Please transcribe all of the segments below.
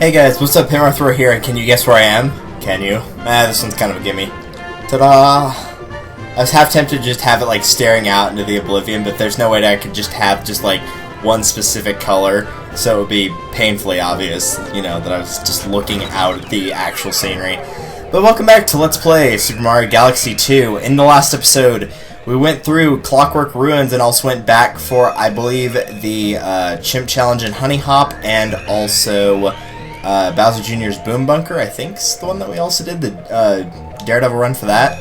Hey guys, what's up? Hammer here, and can you guess where I am? Can you? This one's kind of a gimme. Ta-da! I was half tempted to just have it like staring out into the oblivion, but there's no way that I could just have just like one specific color, so it would be painfully obvious, you know, that I was just looking out at the actual scenery. But welcome back to Let's Play Super Mario Galaxy 2. In the last episode, we went through Clockwork Ruins and also went back for, I believe, the Chimp Challenge in Honey Hop, and also Bowser Jr.'s Boom Bunker, I think's the one that we also did, the Daredevil run for that.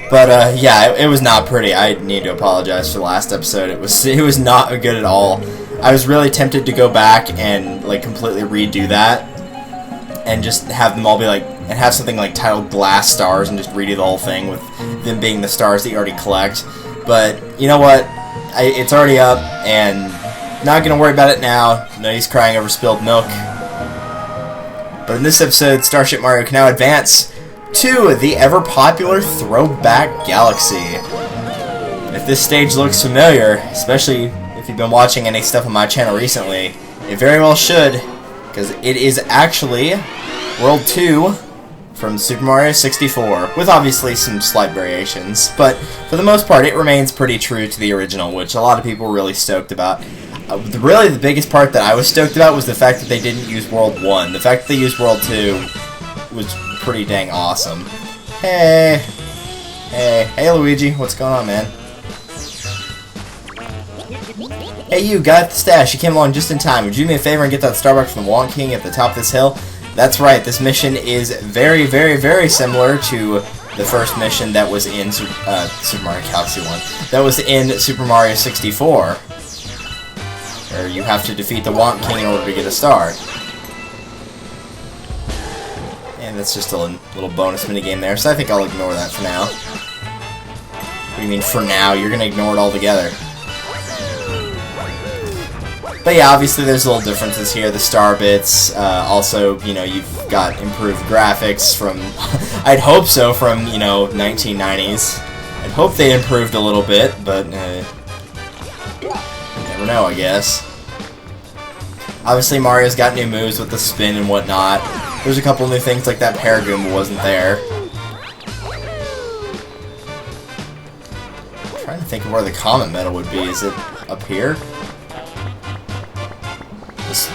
But yeah, it was not pretty. I need to apologize for the last episode. It was not good at all. I was really tempted to go back and like completely redo that, and just have them all be like, and have something like titled Glass Stars, and just redo the whole thing with them being the stars that you already collect. But you know what? It's already up, and not gonna worry about it now. No, he's crying over spilled milk. But in this episode, Starship Mario can now advance to the ever-popular Throwback Galaxy. And if this stage looks familiar, especially if you've been watching any stuff on my channel recently, it very well should, because it is actually World 2 from Super Mario 64, with obviously some slight variations, but for the most part it remains pretty true to the original, which a lot of people were really stoked about. Really, the biggest part that I was stoked about was the fact that they didn't use World 1. The fact that they used World 2 was pretty dang awesome. Hey! Hey Luigi, what's going on, man? Hey you, guy at the stash, you came along just in time. Would you do me a favor and get that Starbucks from the Wonk King at the top of this hill? That's right, this mission is very, very, very similar to the first mission that was in Super Mario Galaxy 1. That was in Super Mario 64. Where you have to defeat the Wonk King in order to get a star. And that's just a little bonus minigame there, so I think I'll ignore that for now. What do you mean for now? You're gonna ignore it altogether. But yeah, obviously there's little differences here. The star bits, also, you know, you've got improved graphics from, I'd hope so, from, you know, 1990s. I'd hope they improved a little bit, but, you never know, I guess. Obviously Mario's got new moves with the spin and whatnot. There's a couple new things like that Paragoomba wasn't there. I'm trying to think of where the Comet Medal would be. Is it up here?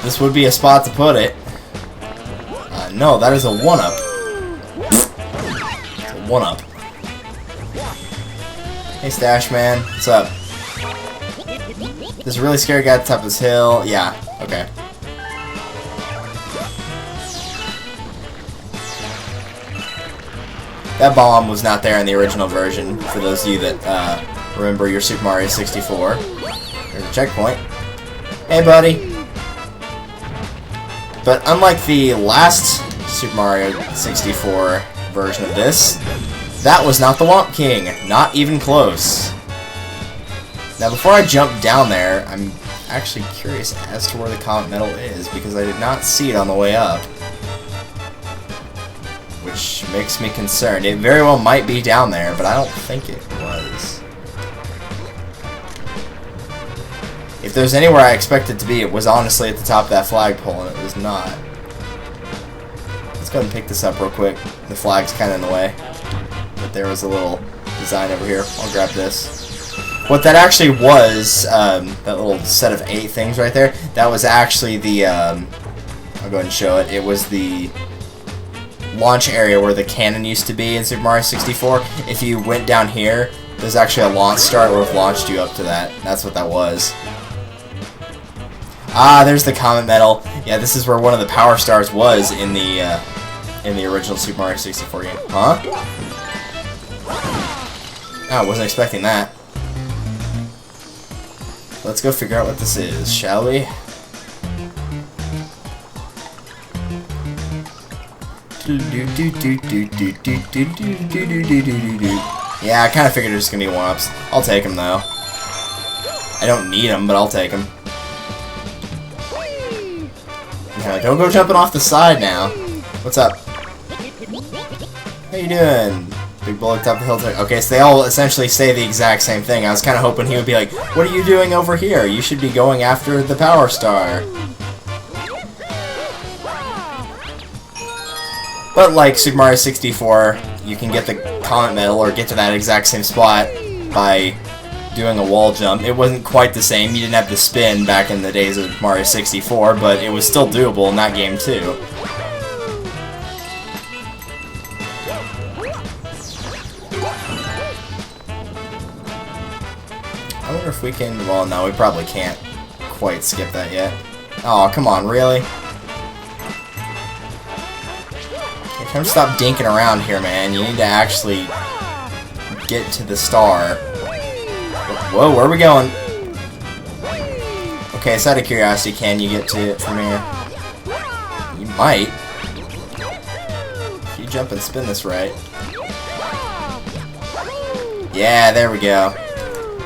This would be a spot to put it. No, that is a 1-up. It's a 1-up. Hey Stash Man, what's up? This really scary guy at the top of this hill. Yeah, okay. That bomb was not there in the original version, for those of you that remember your Super Mario 64. There's a checkpoint. Hey, buddy. But unlike the last Super Mario 64 version of this, that was not the Wonk King. Not even close. Now, before I jump down there, I'm actually curious as to where the Comet Medal is, because I did not see it on the way up. Which makes me concerned. It very well might be down there, but I don't think it was. If there's anywhere I expected it to be, it was honestly at the top of that flagpole, and it was not. Let's go ahead and pick this up real quick. The flag's kind of in the way. But there was a little design over here. I'll grab this. What that actually was, that little set of 8 things right there, that was actually the, I'll go ahead and show it. It was the launch area where the cannon used to be in Super Mario 64. If you went down here, there's actually a launch star that would have launched you up to that. That's what that was. Ah, there's the Comet Medal. Yeah, this is where one of the Power Stars was in the original Super Mario 64 game. Huh? Oh, I wasn't expecting that. Let's go figure out what this is, shall we? Yeah, I kind of figured it was going to be 1-ups. I'll take them, though. I don't need them, but I'll take them. Don't go jumping off the side now. What's up? How you doing? Big bullet up the hill. Okay, so they all essentially say the exact same thing. I was kind of hoping he would be like, "What are you doing over here? You should be going after the Power Star." But like Super Mario 64, you can get the Comet Medal or get to that exact same spot by doing a wall jump. It wasn't quite the same. You didn't have the spin back in the days of Mario 64, but it was still doable in that game too. I wonder if we can... Well, no, we probably can't quite skip that yet. Oh, come on, really? Okay, time to stop dinking around here, man. You need to actually get to the star. Whoa, where are we going? Okay, so out of curiosity, can you get to it from here? You might. If you jump and spin this right. Yeah, there we go.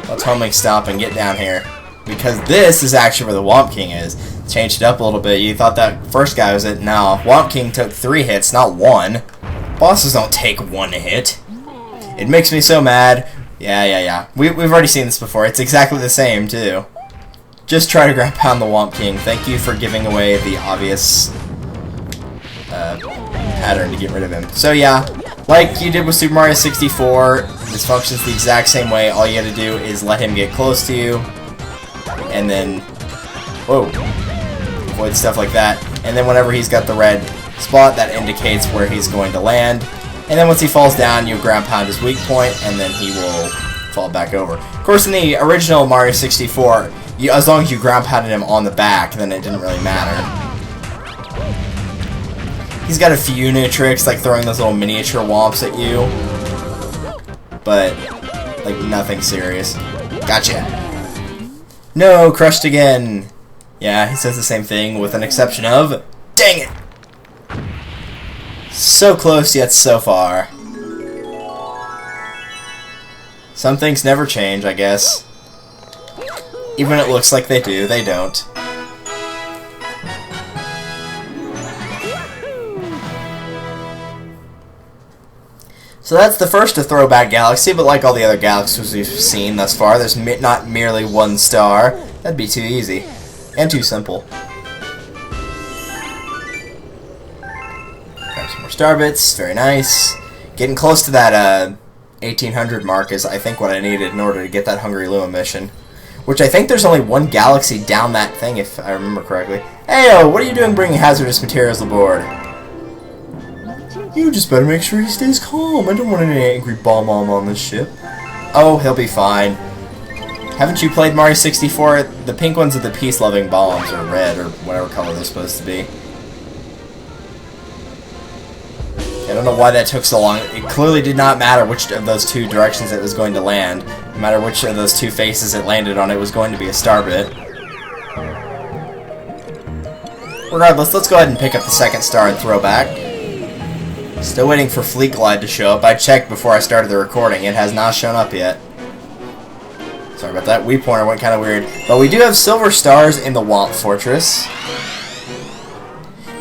Let's homing stop and get down here. Because this is actually where the Womp King is. Changed it up a little bit. You thought that first guy was it. No, Womp King took 3 hits, not 1. Bosses don't take 1 hit. It makes me so mad. Yeah. We've already seen this before. It's exactly the same, too. Just try to ground pound the Womp King. Thank you for giving away the obvious pattern to get rid of him. So yeah, like you did with Super Mario 64, this functions the exact same way. All you gotta do is let him get close to you, and then, whoa, avoid stuff like that. And then whenever he's got the red spot, that indicates where he's going to land. And then once he falls down, you ground pound his weak point, and then he will fall back over. Of course, in the original Mario 64, as long as you ground pounded him on the back, then it didn't really matter. He's got a few new tricks, like throwing those little miniature womps at you, but like nothing serious. Gotcha. No, crushed again. Yeah, he says the same thing with an exception of, dang it! So close yet so far. Some things never change, I guess. Even when it looks like they do, they don't. So that's the first of Throwback Galaxy, but like all the other galaxies we've seen thus far, there's not merely 1 star. That'd be too easy. And too simple. Grab some more star bits, very nice. Getting close to that 1800 mark is, I think, what I needed in order to get that Hungry Luma mission. Which I think there's only 1 galaxy down that thing, if I remember correctly. Heyo, what are you doing bringing hazardous materials aboard? You just better make sure he stays calm. I don't want any angry bomb-omb on this ship. Oh, he'll be fine. Haven't you played Mario 64? The pink ones are the peace-loving bombs, or red, or whatever color they're supposed to be. I don't know why that took so long. It clearly did not matter which of those 2 directions it was going to land. No matter which of those 2 faces it landed on, it was going to be a star bit. Regardless, let's go ahead and pick up the 2nd star and throw back. Still waiting for Fleet Glide to show up. I checked before I started the recording. It has not shown up yet. Sorry about that. Wii pointer went kind of weird. But we do have silver stars in the Womp Fortress.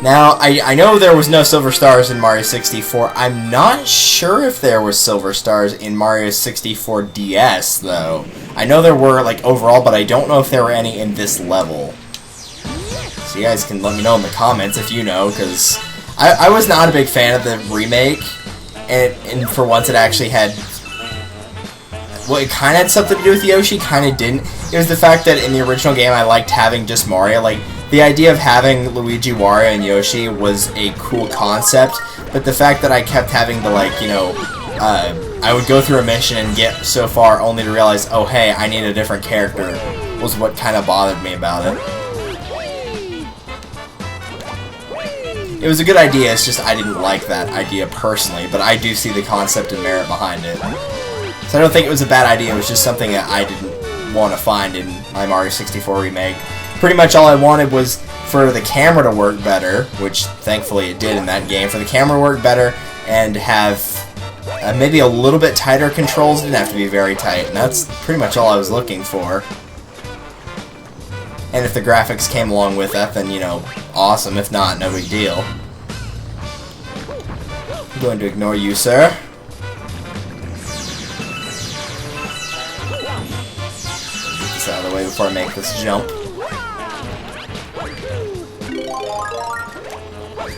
Now, I know there was no silver stars in Mario 64. I'm not sure if there were silver stars in Mario 64 DS, though. I know there were, like, overall, but I don't know if there were any in this level. So you guys can let me know in the comments if you know, because I was not a big fan of the remake, and for once it actually had... Well, it kind of had something to do with Yoshi, kind of didn't. It was the fact that in the original game I liked having just Mario. Like, the idea of having Luigi, Wario, and Yoshi was a cool concept, but the fact that I kept having to, like, you know, I would go through a mission and get so far only to realize, oh hey, I need a different character, was what kind of bothered me about it. It was a good idea, it's just I didn't like that idea personally, but I do see the concept and merit behind it. So I don't think it was a bad idea, it was just something that I didn't want to find in my Mario 64 remake. Pretty much all I wanted was for the camera to work better, which thankfully it did in that game, for the camera to work better and have maybe a little bit tighter controls. It didn't have to be very tight, and that's pretty much all I was looking for. And if the graphics came along with that, then, you know, awesome. If not, no big deal. I'm going to ignore you, sir. Get this out of the way before I make this jump.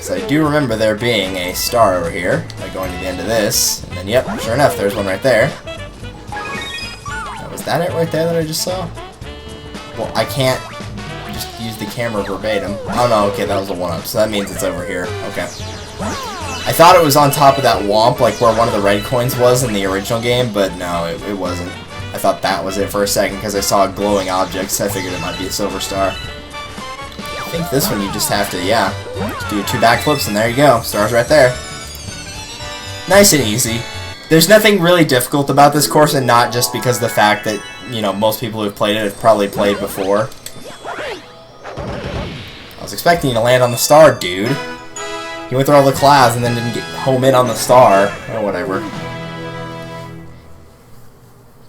So I do remember there being a star over here by going to the end of this. And then, yep, sure enough, there's one right there. Now, was that it right there that I just saw? Well, I can't just use the camera verbatim. Oh no, okay, that was a 1-up, so that means it's over here. Okay. I thought it was on top of that womp, like where one of the red coins was in the original game, but no, it wasn't. I thought that was it for a second because I saw a glowing object, so I figured it might be a silver star. I think this one you just have to, yeah, just do 2 backflips and there you go. Star's right there. Nice and easy. There's nothing really difficult about this course, and not just because of the fact that, you know, most people who've played it have probably played before. I was expecting you to land on the star, dude. You went through all the clouds and then didn't get home in on the star. Oh, whatever.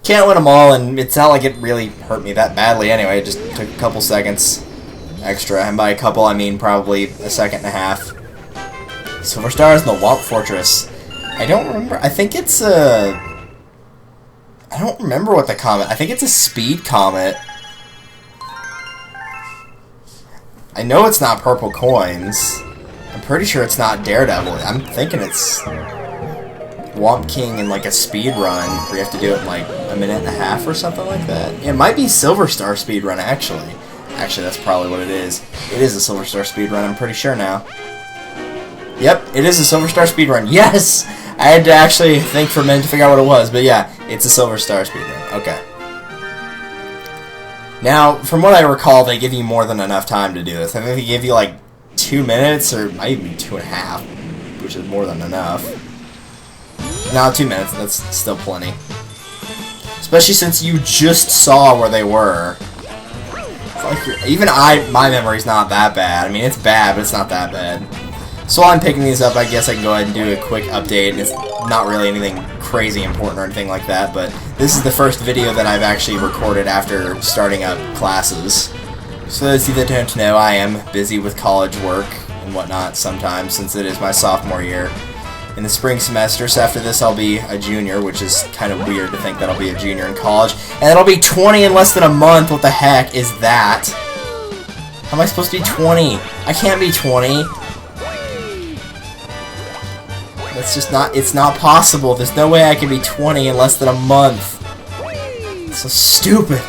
Can't win them all, and it's not like it really hurt me that badly anyway. It just took a couple seconds extra, and by a couple I mean probably a second and a half. Silver stars in the Womp Fortress. I don't remember. I think it's a... I don't remember what the comet... I think it's a speed comet. I know it's not purple coins. I'm pretty sure it's not Daredevil. I'm thinking it's Womp King in like a speed run where you have to do it in like a minute and a half or something like that. It might be Silver Star speed run actually. Actually, that's probably what it is. It is a Silver Star speed run. I'm pretty sure now. Yep, it is a Silver Star speed run. Yes, I had to actually think for a minute to figure out what it was, but yeah, it's a Silver Star speed run. Okay. Now, from what I recall, they give you more than enough time to do this. I think they give you like 2 minutes, or might even be 2.5, which is more than enough. No, 2 minutes, that's still plenty. Especially since you just saw where they were. It's like even my memory's not that bad. I mean, it's bad, but it's not that bad. So while I'm picking these up, I guess I can go ahead and do a quick update. It's not really anything crazy important or anything like that, but this is the first video that I've actually recorded after starting up classes. So those of you that don't know, I am busy with college work and whatnot sometimes, since it is my sophomore year in the spring semester. So after this I'll be a junior, which is kind of weird to think that I'll be a junior in college. And I'll be 20 in less than a month. What the heck is that? How am I supposed to be 20? I can't be 20. That's just not, it's not possible. There's no way I can be 20 in less than a month. It's so stupid.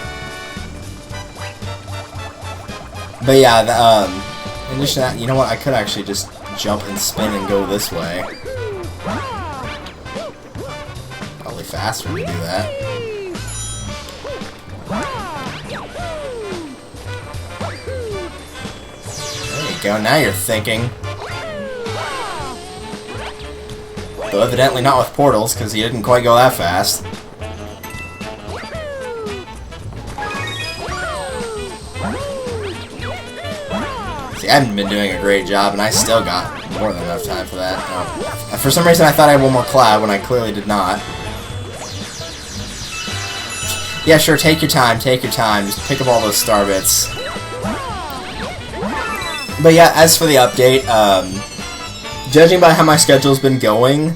But yeah, in addition to that, you know what, I could actually just jump and spin and go this way. Probably faster to do that. There you go, now you're thinking. Though evidently not with portals, because he didn't quite go that fast. See, I haven't been doing a great job, and I still got more than enough time for that. No. For some reason I thought I had one more cloud, when I clearly did not. Yeah, sure, take your time, just pick up all those star bits. But yeah, as for the update, judging by how my schedule's been going,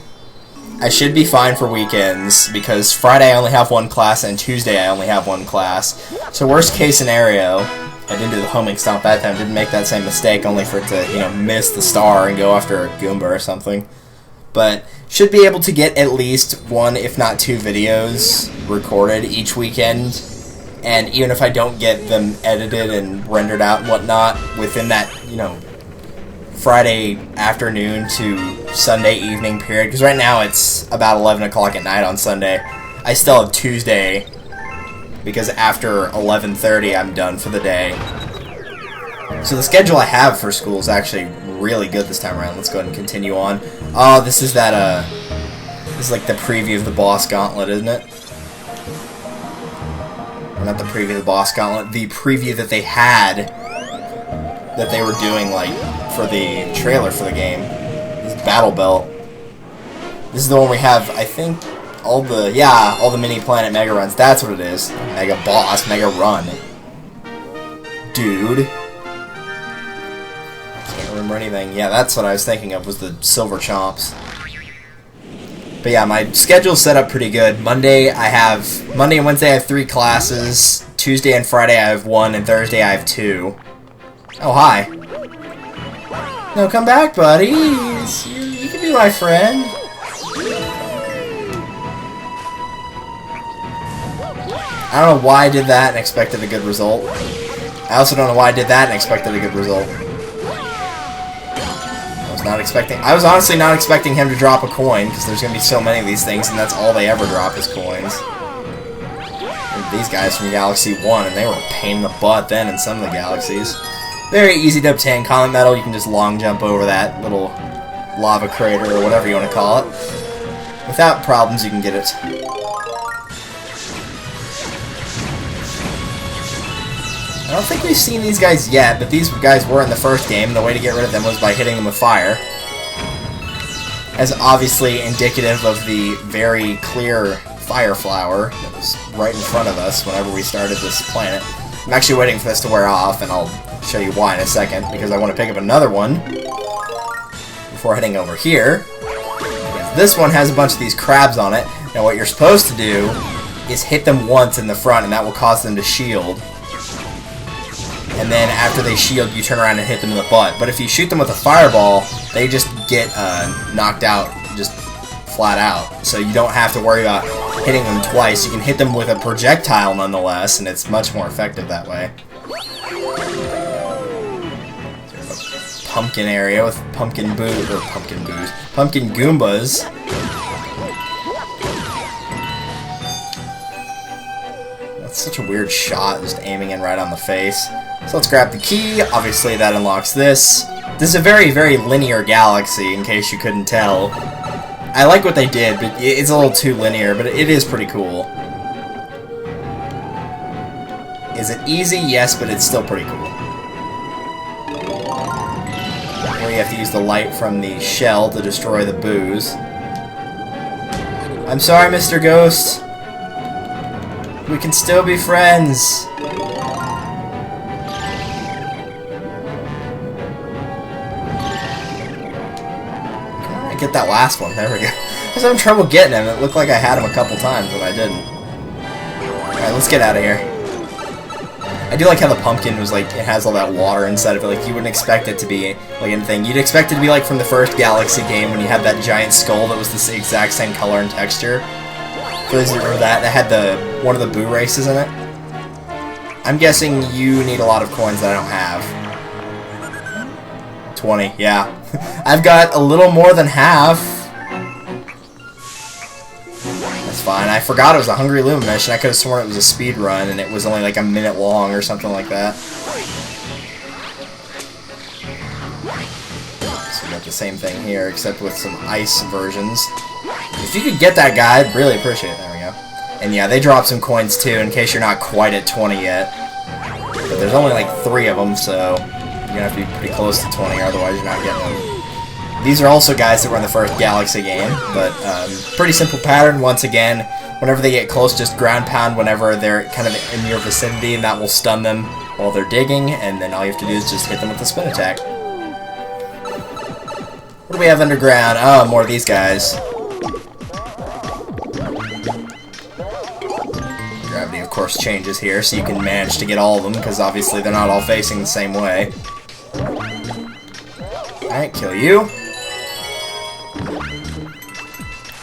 I should be fine for weekends, because Friday I only have one class, and Tuesday I only have one class. So worst case scenario, I didn't do the homing stomp that time, didn't make that same mistake, only for it to, you know, miss the star and go after a Goomba or something. But should be able to get at least 1, if not 2 videos recorded each weekend. And even if I don't get them edited and rendered out and whatnot within that, you know, Friday afternoon to Sunday evening period, because right now it's about 11 o'clock at night on Sunday. I still have Tuesday, because after 11:30 I'm done for the day. So the schedule I have for school is actually really good this time around. Let's go ahead and continue on. Oh, this is that, this is like the preview of the Boss Gauntlet, isn't it? Or not the preview of the Boss Gauntlet, the preview that they had, that they were doing, like, for the trailer for the game. This is Battle Belt. This is the one we have, I think, all the Mini Planet Mega Runs. That's what it is. Mega Boss, Mega Run. Dude. Can't remember anything. Yeah, that's what I was thinking of, was the Silver Chomps. But yeah, my schedule's set up pretty good. Monday and Wednesday I have 3 classes. Tuesday and Friday I have 1, and Thursday I have 2. Oh, hi. No, come back, buddy. You can be my friend. I don't know why I did that and expected a good result. I also don't know why I did that and expected a good result. I was honestly not expecting him to drop a coin, because there's going to be so many of these things, and that's all they ever drop is coins. And these guys from Galaxy 1, and they were a pain in the butt then in some of the galaxies. Very easy to obtain. Comet Medal, you can just long jump over that little lava crater, or whatever you want to call it. Without problems, you can get it. I don't think we've seen these guys yet, but these guys were in the first game, and the way to get rid of them was by hitting them with fire. As obviously indicative of the very clear fire flower that was right in front of us whenever we started this planet. I'm actually waiting for this to wear off, and I'll show you why in a second, because I want to pick up another one before heading over here. Because this one has a bunch of these crabs on it. Now what you're supposed to do is hit them once in the front, and that will cause them to shield. And then after they shield, you turn around and hit them in the butt. But if you shoot them with a fireball, they just get knocked out, just flat out. So you don't have to worry about hitting them twice. You can hit them with a projectile nonetheless, and it's much more effective that way. There's a pumpkin area with pumpkin Goombas. That's such a weird shot, just aiming in right on the face. So let's grab the key. Obviously that unlocks this. This is a very, very linear galaxy, in case you couldn't tell. I like what they did, but it's a little too linear, but it is pretty cool. Is it easy? Yes, but it's still pretty cool. Here you have to use the light from the shell to destroy the booze. I'm sorry, Mr. Ghost. We can still be friends. Get that last one. There we go. I was having trouble getting him. It looked like I had him a couple times, but I didn't. Alright, let's get out of here. I do like how the pumpkin was like, it has all that water inside of it. Like, you wouldn't expect it to be like anything. You'd expect it to be like from the first Galaxy game when you had that giant skull that was the exact same color and texture. For those who remember that, that had one of the Boo races in it. I'm guessing you need a lot of coins that I don't have. 20, yeah. I've got a little more than half. That's fine. I forgot it was a Hungry Luma mission. I could have sworn it was a speed run, and it was only like a minute long or something like that. So we got the same thing here, except with some ice versions. If you could get that guy, I'd really appreciate it. There we go. And yeah, they drop some coins too, in case you're not quite at 20 yet. But there's only like 3 of them, so you're gonna have to be pretty close to 20, or otherwise you're not getting them. These are also guys that were in the first Galaxy game, but pretty simple pattern. Once again, whenever they get close, just ground pound whenever they're kind of in your vicinity, and that will stun them while they're digging, and then all you have to do is just hit them with the spin attack. What do we have underground? Oh, more of these guys. Gravity, of course, changes here, so you can manage to get all of them, because obviously they're not all facing the same way. Alright, kill you.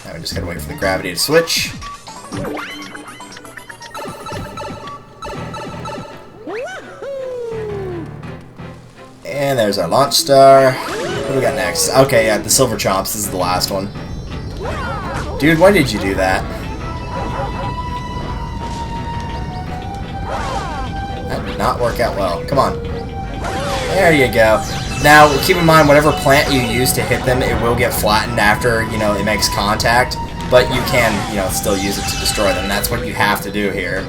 Now we just gotta wait for the gravity to switch. And there's our launch star. What do we got next? Okay, yeah, the Silver Chomps. This is the last one. Dude, why did you do that? That did not work out well. Come on. There you go. Now, keep in mind, whatever plant you use to hit them, it will get flattened after, you know, it makes contact. But you can, you know, still use it to destroy them. That's what you have to do here.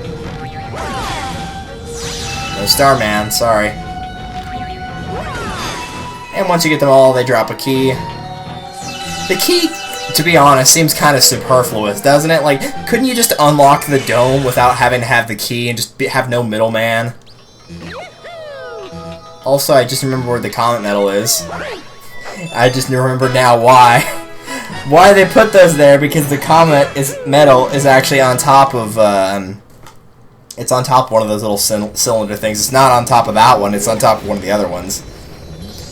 No Starman, sorry. And once you get them all, they drop a key. The key, to be honest, seems kind of superfluous, doesn't it? Like, couldn't you just unlock the dome without having to have the key and just have no middleman? Also, I just remember where the Comet Medal is. I just remember now why. Why they put those there, because the Comet Medal is actually on top of, it's on top of one of those little cylinder things. It's not on top of that one, it's on top of one of the other ones.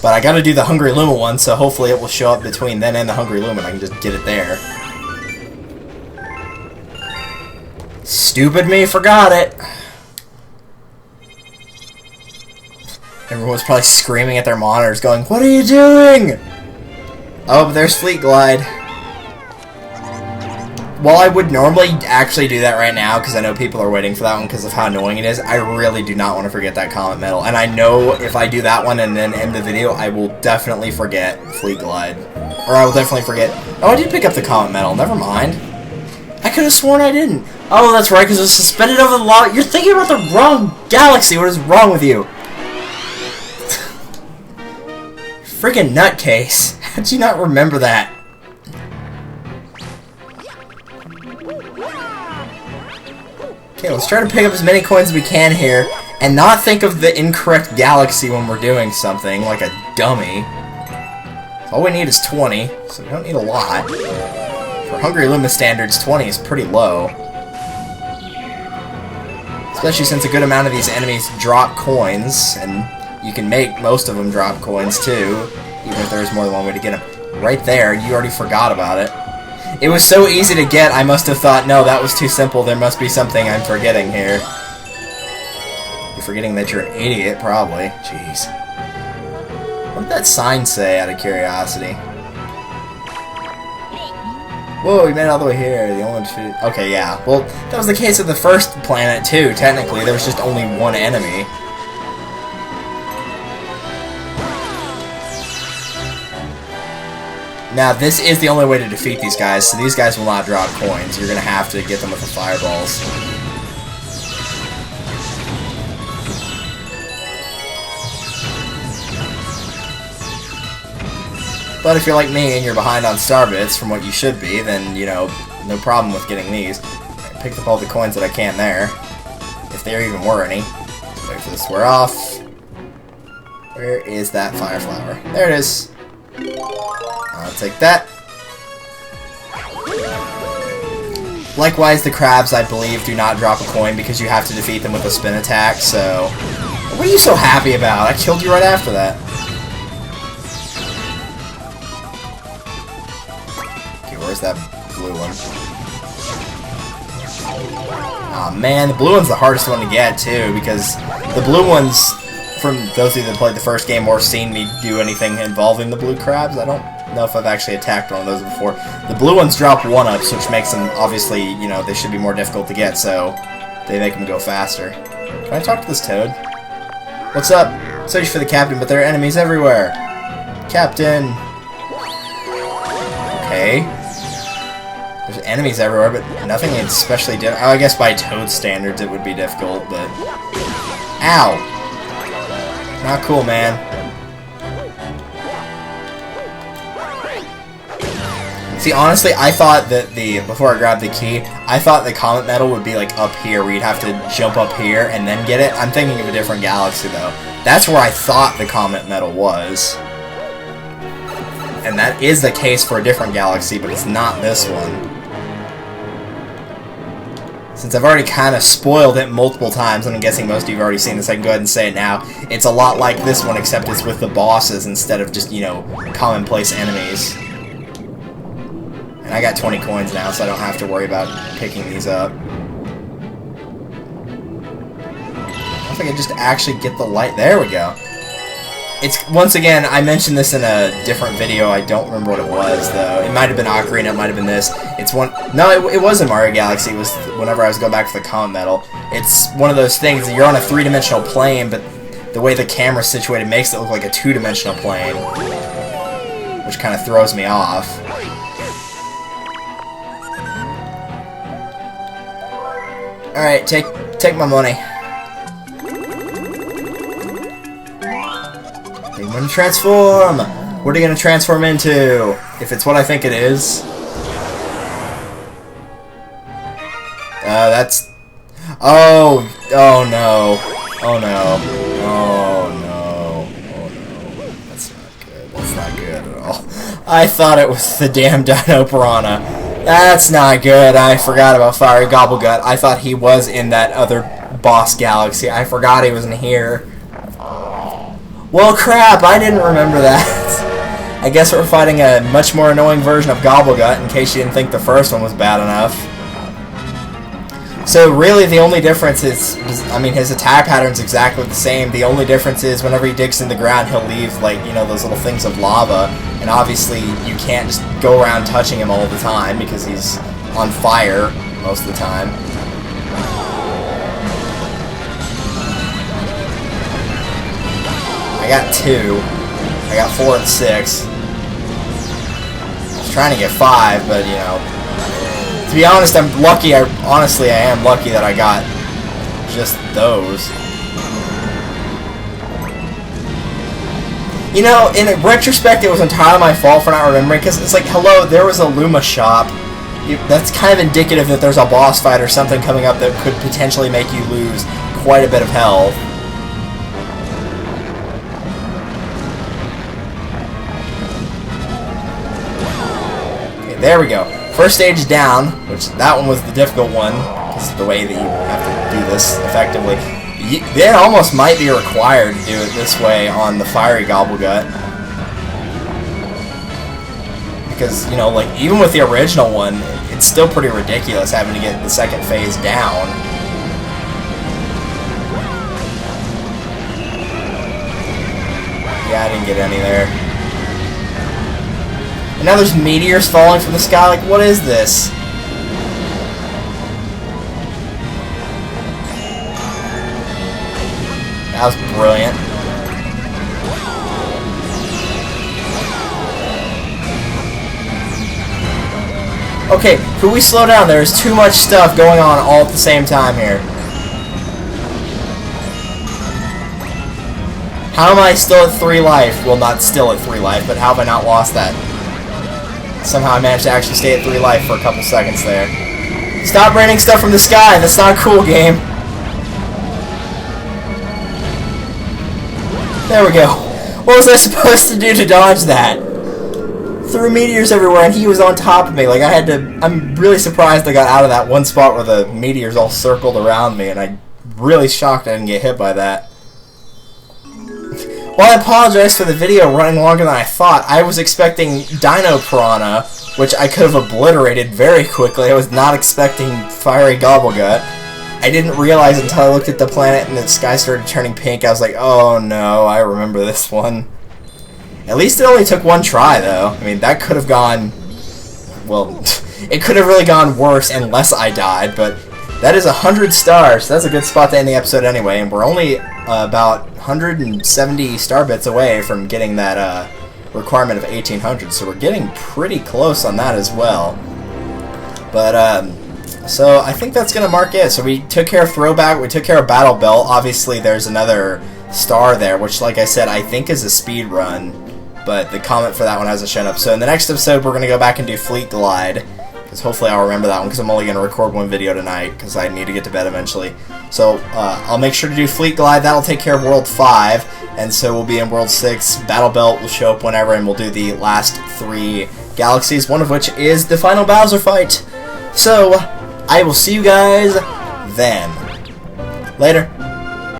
But I gotta do the Hungry Luma one, so hopefully it will show up between then and the Hungry Luma and I can just get it there. Stupid me, forgot it! Everyone's probably screaming at their monitors going, "What are you doing?" Oh, but there's Fleet Glide. While I would normally actually do that right now, because I know people are waiting for that one because of how annoying it is, I really do not want to forget that Comet Medal. And I know if I do that one and then end the video, I will definitely forget Fleet Glide. Or I will definitely forget... Oh, I did pick up the Comet Medal. Never mind. I could have sworn I didn't. Oh, that's right, because it was suspended over the lava. You're thinking about the wrong galaxy. What is wrong with you? Freaking nutcase. How'd you not remember that? Okay, let's try to pick up as many coins as we can here, and not think of the incorrect galaxy when we're doing something, like a dummy. All we need is 20, so we don't need a lot. For Hungry Luma standards, 20 is pretty low. Especially since a good amount of these enemies drop coins, and you can make most of them drop coins too, even if there's more than one way to get them. Right there, you already forgot about it. It was so easy to get, I must have thought, no, that was too simple, there must be something I'm forgetting here. You're forgetting that you're an idiot, probably. Jeez. What did that sign say, out of curiosity? Whoa, we made it all the way here. The only two... Okay, yeah. Well, that was the case of the first planet, too, technically. There was just only one enemy. Now, this is the only way to defeat these guys, so these guys will not drop coins. You're going to have to get them with the fireballs. But if you're like me and you're behind on star bits from what you should be, then, you know, no problem with getting these. I picked up all the coins that I can there, if there even were any. Wait for this to wear off. Where is that fire flower? There it is. I'll take that. Likewise, the crabs, I believe, do not drop a coin because you have to defeat them with a spin attack, so... What are you so happy about? I killed you right after that. Okay, where's that blue one? Aw, man, the blue one's the hardest one to get, too, because the blue ones, from those of you that played the first game or seen me do anything involving the blue crabs, I don't know if I've actually attacked one of those before. The blue ones drop 1-ups, which makes them, obviously, you know, they should be more difficult to get, so they make them go faster. Can I talk to this toad? What's up? Search for the captain, but there are enemies everywhere. Captain! Okay. There's enemies everywhere, but nothing especially difficult. Oh, I guess by toad standards it would be difficult, but... Ow! Not cool, man. See, honestly, I thought that before I grabbed the key, I thought the Comet Medal would be, like, up here, where you'd have to jump up here and then get it. I'm thinking of a different galaxy, though. That's where I thought the Comet Medal was. And that is the case for a different galaxy, but it's not this one. Since I've already kind of spoiled it multiple times, and I'm guessing most of you have already seen this, I can go ahead and say it now. It's a lot like this one, except it's with the bosses instead of just, you know, commonplace enemies. And I got 20 coins now, so I don't have to worry about picking these up. I think I just actually get the light. There we go. It's, once again, I mentioned this in a different video. I don't remember what it was, though. It might have been Ocarina, it might have been this. It's one... No, it was in Mario Galaxy. It was whenever I was going back for the Comet Medal. It's one of those things that you're on a 3-dimensional plane, but the way the camera's situated makes it look like a 2-dimensional plane. Which kind of throws me off. Alright, take my money. I'm gonna transform! What are you gonna transform into? If it's what I think it is. That's... Oh! Oh no. Oh no. Oh no. Oh no. That's not good. That's not good at all. I thought it was the damn Dino Piranha. That's not good. I forgot about Fiery Gobblegut. I thought he was in that other boss galaxy. I forgot he was in here. Well, crap, I didn't remember that. I guess we're fighting a much more annoying version of Gobblegut, in case you didn't think the first one was bad enough. So really the only difference is, I mean, his attack pattern's exactly the same. The only difference is whenever he digs in the ground, he'll leave, like, you know, those little things of lava. And obviously you can't just go around touching him all the time because he's on fire most of the time. I got 2. I got 4 and 6. I was trying to get 5, but, you know, to be honest, I'm lucky. Honestly, I am lucky that I got just those. You know, in retrospect, it was entirely my fault for not remembering, because it's like, hello, there was a Luma shop. That's kind of indicative that there's a boss fight or something coming up that could potentially make you lose quite a bit of health. There we go. First stage down, which that one was the difficult one, because of the way that you have to do this effectively. It almost might be required to do it this way on the Fiery Gobblegut. Because, you know, like, even with the original one, it's still pretty ridiculous having to get the second phase down. Yeah, I didn't get any there. And now there's meteors falling from the sky. Like, what is this? That was brilliant. Okay, could we slow down? There's too much stuff going on all at the same time here. How am I still at 3 life? Well, not still at 3 life, but how have I not lost that? Somehow I managed to actually stay at 3 life for a couple seconds there. Stop raining stuff from the sky! That's not a cool game! There we go. What was I supposed to do to dodge that? Threw meteors everywhere and he was on top of me. Like, I had to... I'm really surprised I got out of that one spot where the meteors all circled around me, and I'm really shocked I didn't get hit by that. Well, I apologize for the video running longer than I thought. I was expecting Dino Piranha, which I could have obliterated very quickly. I was not expecting Fiery Gobblegut. I didn't realize until I looked at the planet and the sky started turning pink. I was like, oh no, I remember this one. At least it only took 1 try, though. I mean, that could have gone... Well, it could have really gone worse unless I died, but that is 100 stars. That's a good spot to end the episode anyway, and we're only about 170 star bits away from getting that requirement of 1800, so we're getting pretty close on that as well. But, so I think that's going to mark it. So we took care of Throwback, we took care of Battle Belt. Obviously, there's another star there, which, like I said, I think is a speed run, but the comment for that one hasn't shown up. So in the next episode, we're going to go back and do Fleet Glide, because hopefully I'll remember that one, because I'm only going to record 1 video tonight, because I need to get to bed eventually. So I'll make sure to do Fleet Glide. That'll take care of World 5, and so we'll be in World 6. Battle Belt will show up whenever, and we'll do the last 3 galaxies, one of which is the final Bowser fight. So I will see you guys then. Later.